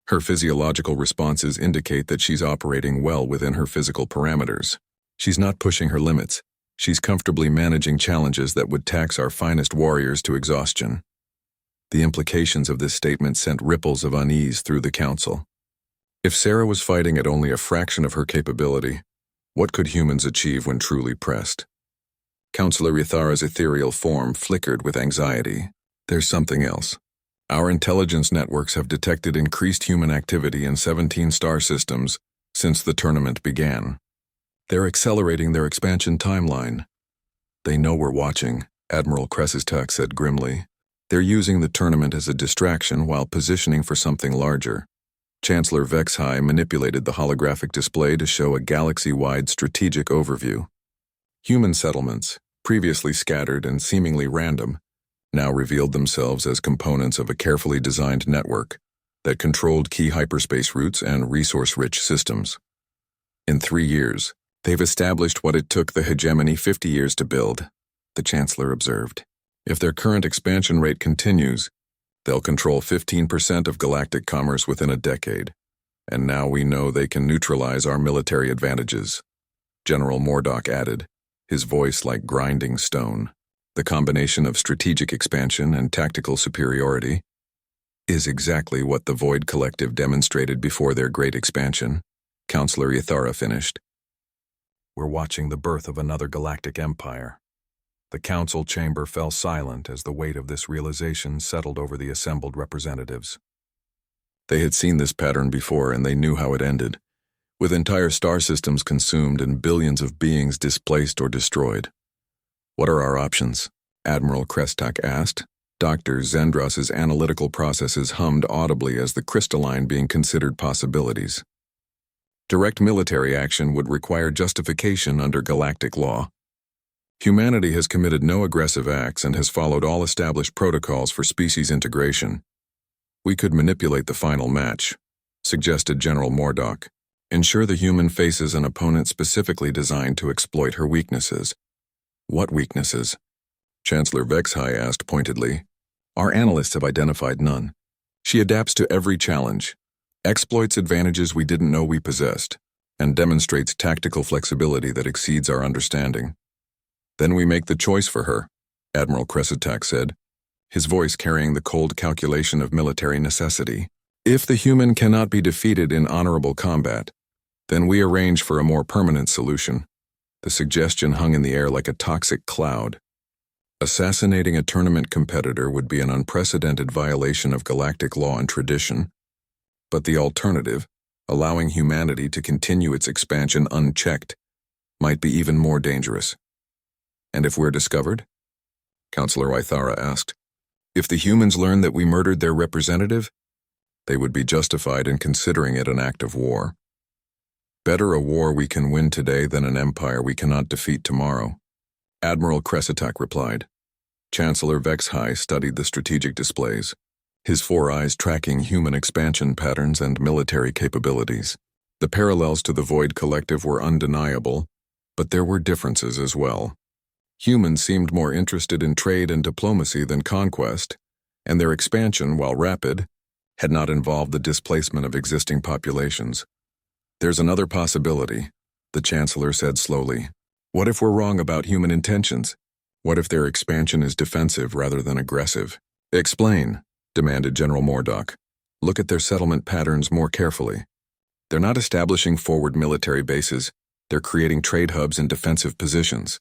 Her physiological responses indicate that she's operating well within her physical parameters. She's not pushing her limits. She's comfortably managing challenges that would tax our finest warriors to exhaustion. The implications of this statement sent ripples of unease through the council. If Sarah was fighting at only a fraction of her capability, what could humans achieve when truly pressed? Councillor Ithara's ethereal form flickered with anxiety. There's something else. Our intelligence networks have detected increased human activity in 17 star systems since the tournament began. They're accelerating their expansion timeline. They know we're watching, Admiral Cressitak said grimly. They're using the tournament as a distraction while positioning for something larger. Chancellor Vexhai manipulated the holographic display to show a galaxy-wide strategic overview. Human settlements, previously scattered and seemingly random, now revealed themselves as components of a carefully designed network that controlled key hyperspace routes and resource-rich systems. In 3 years, they've established what it took the hegemony 50 years to build, the Chancellor observed. If their current expansion rate continues, they'll control 15% of galactic commerce within a decade, and now we know they can neutralize our military advantages, General Mordock added, his voice like grinding stone. The combination of strategic expansion and tactical superiority is exactly what the Void Collective demonstrated before their great expansion, Councillor Ithara finished. We're watching the birth of another galactic empire. The council chamber fell silent as the weight of this realization settled over the assembled representatives. They had seen this pattern before and they knew how it ended, with entire star systems consumed and billions of beings displaced or destroyed. What are our options? Admiral Cressitak asked. Dr. Zendros's analytical processes hummed audibly as the crystalline being considered possibilities. Direct military action would require justification under galactic law. Humanity has committed no aggressive acts and has followed all established protocols for species integration. We could manipulate the final match, suggested General Mordock. Ensure the human faces an opponent specifically designed to exploit her weaknesses. What weaknesses? Chancellor Vexhai asked pointedly. Our analysts have identified none. She adapts to every challenge, exploits advantages we didn't know we possessed, and demonstrates tactical flexibility that exceeds our understanding. Then we make the choice for her, Admiral Cressitak said, his voice carrying the cold calculation of military necessity. If the human cannot be defeated in honorable combat, then we arrange for a more permanent solution. The suggestion hung in the air like a toxic cloud. Assassinating a tournament competitor would be an unprecedented violation of galactic law and tradition, but the alternative, allowing humanity to continue its expansion unchecked, might be even more dangerous. And if we're discovered? Councillor Ithara asked. If the humans learn that we murdered their representative, they would be justified in considering it an act of war. Better a war we can win today than an empire we cannot defeat tomorrow, Admiral Cressitak replied. Chancellor Vexhai studied the strategic displays, his 4 eyes tracking human expansion patterns and military capabilities. The parallels to the Void Collective were undeniable, but there were differences as well. Humans seemed more interested in trade and diplomacy than conquest, and their expansion, while rapid, had not involved the displacement of existing populations. "There's another possibility," the Chancellor said slowly. "What if we're wrong about human intentions? What if their expansion is defensive rather than aggressive?" "Explain," demanded General Mordock. "Look at their settlement patterns more carefully. They're not establishing forward military bases, they're creating trade hubs and defensive positions.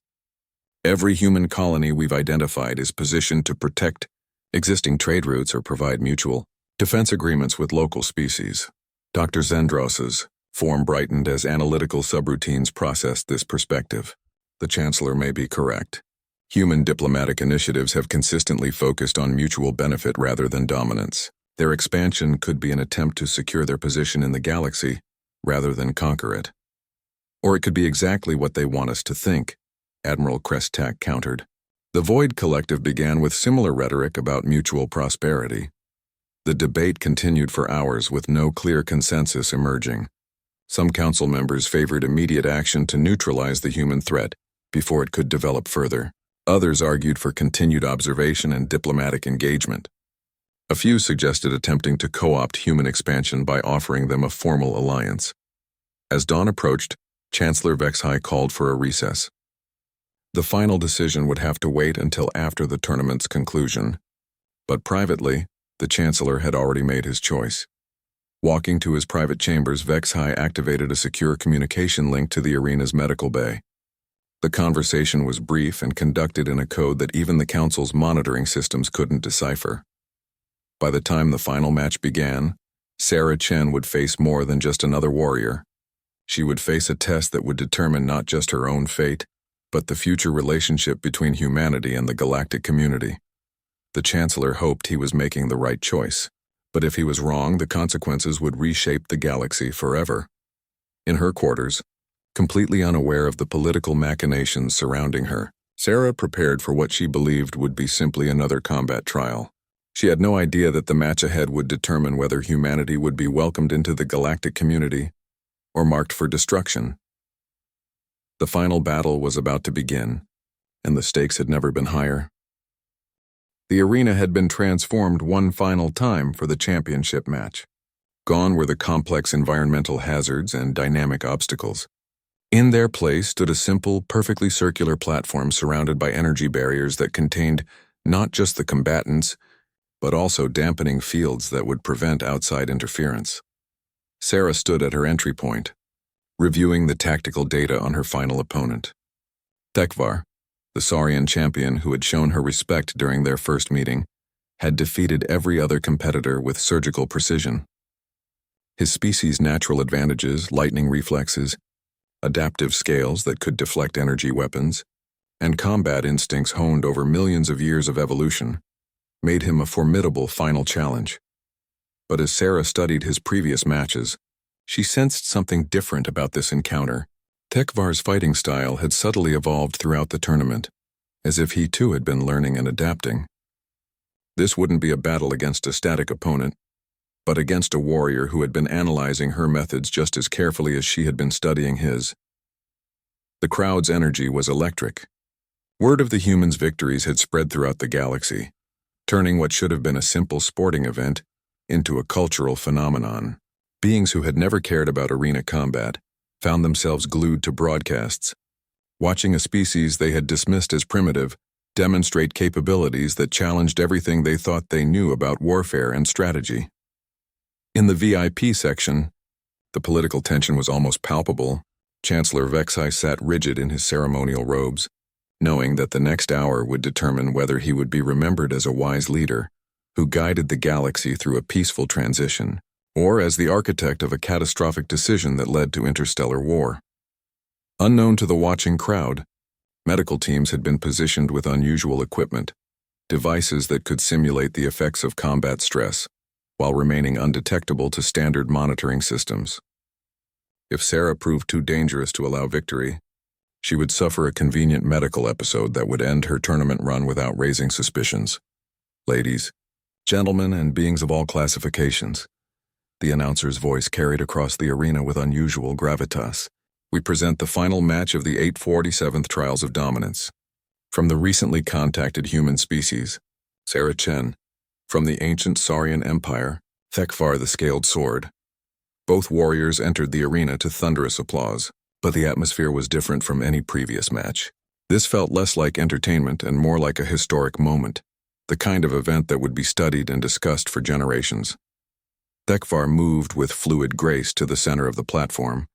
Every human colony we've identified is positioned to protect existing trade routes or provide mutual defense agreements with local species." Dr. Zendros's form brightened as analytical subroutines processed this perspective. The Chancellor may be correct. Human diplomatic initiatives have consistently focused on mutual benefit rather than dominance. Their expansion could be an attempt to secure their position in the galaxy rather than conquer it. Or it could be exactly what they want us to think, Admiral Krestak countered. The Void Collective began with similar rhetoric about mutual prosperity. The debate continued for hours with no clear consensus emerging. Some council members favored immediate action to neutralize the human threat before it could develop further. Others argued for continued observation and diplomatic engagement. A few suggested attempting to co-opt human expansion by offering them a formal alliance. As dawn approached, Chancellor Vexhai called for a recess. The final decision would have to wait until after the tournament's conclusion. But privately, the Chancellor had already made his choice. Walking to his private chambers, Vexhai activated a secure communication link to the arena's medical bay. The conversation was brief and conducted in a code that even the Council's monitoring systems couldn't decipher. By the time the final match began, Sarah Chen would face more than just another warrior. She would face a test that would determine not just her own fate, but the future relationship between humanity and the galactic community. The Chancellor hoped he was making the right choice, but if he was wrong, the consequences would reshape the galaxy forever. In her quarters, completely unaware of the political machinations surrounding her, Sarah prepared for what she believed would be simply another combat trial. She had no idea that the match ahead would determine whether humanity would be welcomed into the galactic community or marked for destruction. The final battle was about to begin, and the stakes had never been higher. The arena had been transformed one final time for the championship match. Gone were the complex environmental hazards and dynamic obstacles. In their place stood a simple, perfectly circular platform surrounded by energy barriers that contained not just the combatants, but also dampening fields that would prevent outside interference. Sarah stood at her entry point, reviewing the tactical data on her final opponent. Tekvar, the Saurian champion who had shown her respect during their first meeting, had defeated every other competitor with surgical precision. His species' natural advantages, lightning reflexes, adaptive scales that could deflect energy weapons, and combat instincts honed over millions of years of evolution, made him a formidable final challenge. But as Sarah studied his previous matches, she sensed something different about this encounter. Tekvar's fighting style had subtly evolved throughout the tournament, as if he too had been learning and adapting. This wouldn't be a battle against a static opponent, but against a warrior who had been analyzing her methods just as carefully as she had been studying his. The crowd's energy was electric. Word of the humans' victories had spread throughout the galaxy, turning what should have been a simple sporting event into a cultural phenomenon. Beings who had never cared about arena combat found themselves glued to broadcasts, watching a species they had dismissed as primitive demonstrate capabilities that challenged everything they thought they knew about warfare and strategy. In the VIP section, the political tension was almost palpable. Chancellor Vexhai sat rigid in his ceremonial robes, knowing that the next hour would determine whether he would be remembered as a wise leader who guided the galaxy through a peaceful transition, or as the architect of a catastrophic decision that led to interstellar war. Unknown to the watching crowd, medical teams had been positioned with unusual equipment, devices that could simulate the effects of combat stress, while remaining undetectable to standard monitoring systems. If Sarah proved too dangerous to allow victory, she would suffer a convenient medical episode that would end her tournament run without raising suspicions. Ladies, gentlemen, and beings of all classifications, The announcer's voice carried across the arena with unusual gravitas. We present the final match of the 847th Trials of Dominance. From the recently contacted human species, Sarah Chen. From the ancient Saurian Empire, Thekvar the Scaled Sword. Both warriors entered the arena to thunderous applause, but the atmosphere was different from any previous match. This felt less like entertainment and more like a historic moment, the kind of event that would be studied and discussed for generations. Thekvar moved with fluid grace to the center of the platform,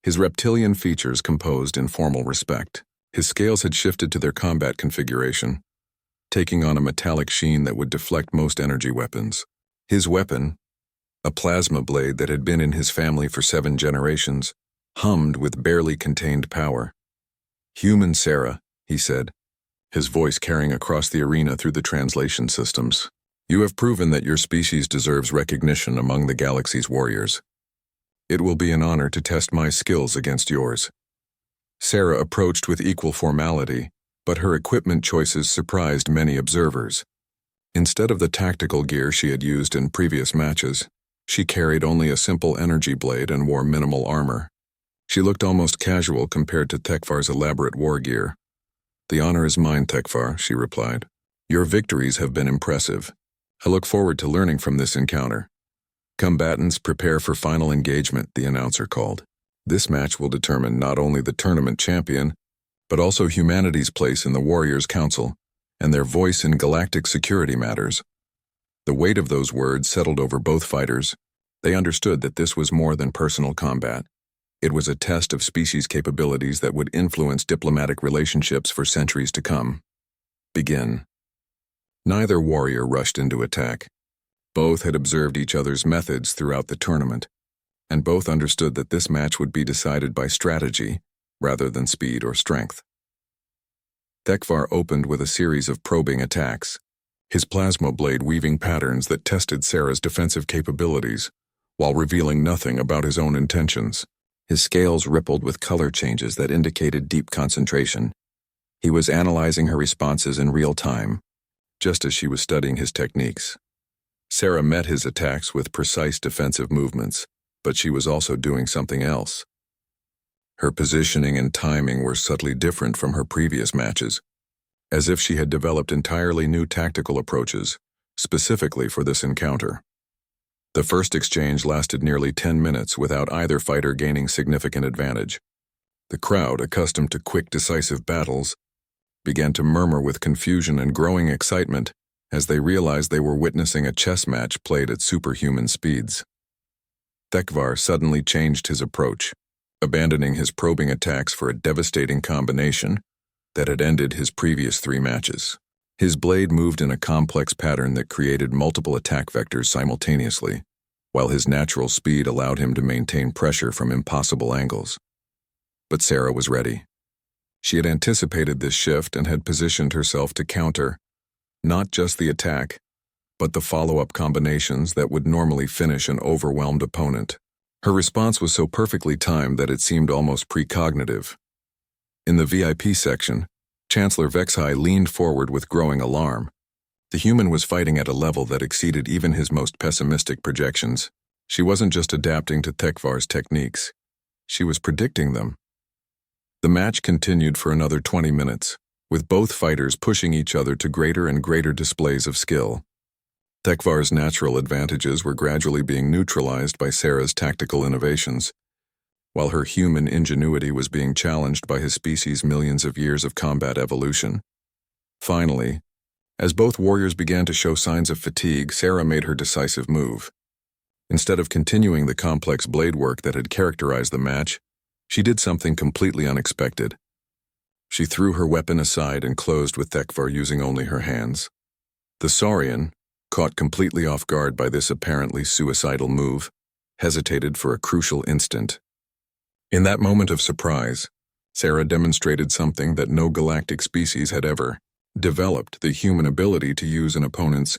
his reptilian features composed in formal respect. His scales had shifted to their combat configuration, taking on a metallic sheen that would deflect most energy weapons. His weapon, a plasma blade that had been in his family for 7 generations, hummed with barely contained power. "Human Sarah," he said, his voice carrying across the arena through the translation systems. "You have proven that your species deserves recognition among the galaxy's warriors. It will be an honor to test my skills against yours." Sarah approached with equal formality, but her equipment choices surprised many observers. Instead of the tactical gear she had used in previous matches, she carried only a simple energy blade and wore minimal armor. She looked almost casual compared to Thekvar's elaborate war gear. "The honor is mine, Thekvar," she replied. "Your victories have been impressive. I look forward to learning from this encounter." "Combatants, prepare for final engagement," the announcer called. "This match will determine not only the tournament champion, but also humanity's place in the Warriors' Council and their voice in galactic security matters." The weight of those words settled over both fighters. They understood that this was more than personal combat. It was a test of species capabilities that would influence diplomatic relationships for centuries to come. Begin. Neither warrior rushed into attack. Both had observed each other's methods throughout the tournament, and both understood that this match would be decided by strategy rather than speed or strength. Thekvar opened with a series of probing attacks, his plasma blade weaving patterns that tested Sarah's defensive capabilities, while revealing nothing about his own intentions. His scales rippled with color changes that indicated deep concentration. He was analyzing her responses in real time, just as she was studying his techniques. Sarah met his attacks with precise defensive movements, but she was also doing something else. Her positioning and timing were subtly different from her previous matches, as if she had developed entirely new tactical approaches, specifically for this encounter. The first exchange lasted nearly 10 minutes without either fighter gaining significant advantage. The crowd, accustomed to quick, decisive battles, began to murmur with confusion and growing excitement as they realized they were witnessing a chess match played at superhuman speeds. Thekvar suddenly changed his approach, abandoning his probing attacks for a devastating combination that had ended his previous 3 matches. His blade moved in a complex pattern that created multiple attack vectors simultaneously, while his natural speed allowed him to maintain pressure from impossible angles. But Sarah was ready. She had anticipated this shift and had positioned herself to counter not just the attack, but the follow-up combinations that would normally finish an overwhelmed opponent. Her response was so perfectly timed that it seemed almost precognitive. In the VIP section, Chancellor Vexhai leaned forward with growing alarm. The human was fighting at a level that exceeded even his most pessimistic projections. She wasn't just adapting to Thekvar's techniques. She was predicting them. The match continued for another 20 minutes, with both fighters pushing each other to greater and greater displays of skill. Thekvar's natural advantages were gradually being neutralized by Sarah's tactical innovations, while her human ingenuity was being challenged by his species' millions of years of combat evolution. Finally, as both warriors began to show signs of fatigue, Sarah made her decisive move. Instead of continuing the complex blade work that had characterized the match, she did something completely unexpected. She threw her weapon aside and closed with Thekvar using only her hands. The Saurian, caught completely off guard by this apparently suicidal move, hesitated for a crucial instant. In that moment of surprise, Sarah demonstrated something that no galactic species had ever developed: the human ability to use an opponent's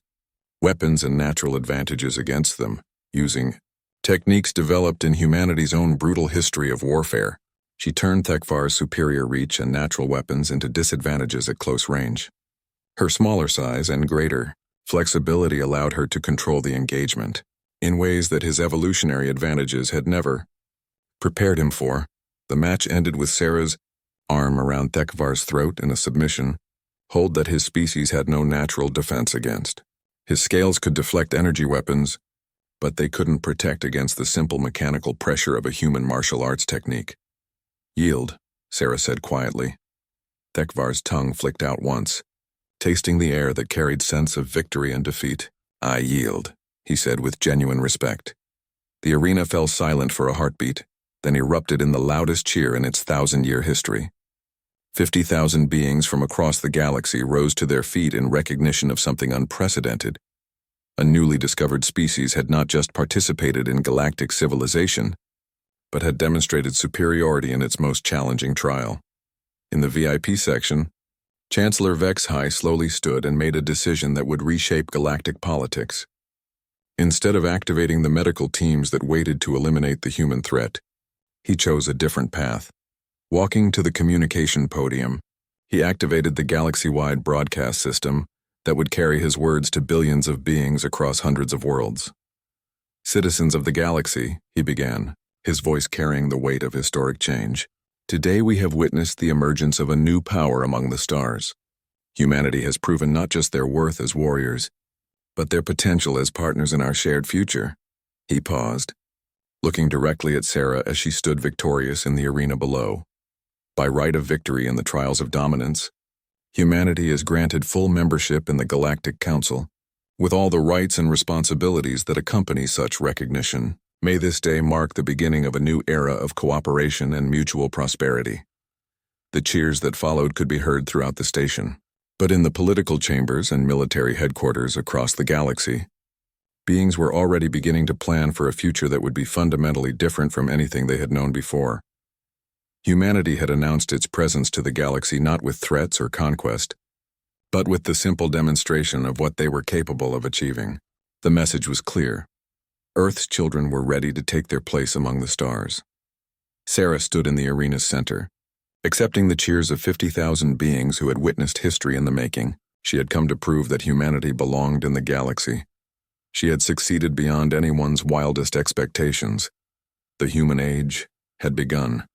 weapons and natural advantages against them, using techniques developed in humanity's own brutal history of warfare. She turned Thekvar's superior reach and natural weapons into disadvantages at close range. Her smaller size and greater flexibility allowed her to control the engagement. in ways that his evolutionary advantages had never prepared him for. The match ended with Sarah's arm around Thekvar's throat in a submission hold that his species had no natural defense against. His scales could deflect energy weapons, but they couldn't protect against the simple mechanical pressure of a human martial arts technique. "Yield," Sarah said quietly. Thekvar's tongue flicked out once, tasting the air that carried sense of victory and defeat. "I yield," he said with genuine respect. The arena fell silent for a heartbeat, then erupted in the loudest cheer in its 1,000-year history. 50,000 beings from across the galaxy rose to their feet in recognition of something unprecedented. A newly discovered species had not just participated in galactic civilization, but had demonstrated superiority in its most challenging trial. In the VIP section, Chancellor Vexhai slowly stood and made a decision that would reshape galactic politics. Instead of activating the medical teams that waited to eliminate the human threat, he chose a different path. Walking to the communication podium, he activated the galaxy-wide broadcast system that would carry his words to billions of beings across hundreds of worlds. "Citizens of the galaxy," he began, his voice carrying the weight of historic change. "Today we have witnessed the emergence of a new power among the stars. Humanity has proven not just their worth as warriors, but their potential as partners in our shared future." He paused, looking directly at Sarah as she stood victorious in the arena below. By right of victory in the trials of dominance, humanity is granted full membership in the Galactic Council, with all the rights and responsibilities that accompany such recognition. May this day mark the beginning of a new era of cooperation and mutual prosperity. The cheers that followed could be heard throughout the station, but in the political chambers and military headquarters across the galaxy, beings were already beginning to plan for a future that would be fundamentally different from anything they had known before. Humanity had announced its presence to the galaxy not with threats or conquest, but with the simple demonstration of what they were capable of achieving. The message was clear. Earth's children were ready to take their place among the stars. Sarah stood in the arena's center, accepting the cheers of 50,000 beings who had witnessed history in the making. She had come to prove that humanity belonged in the galaxy. She had succeeded beyond anyone's wildest expectations. The human age had begun.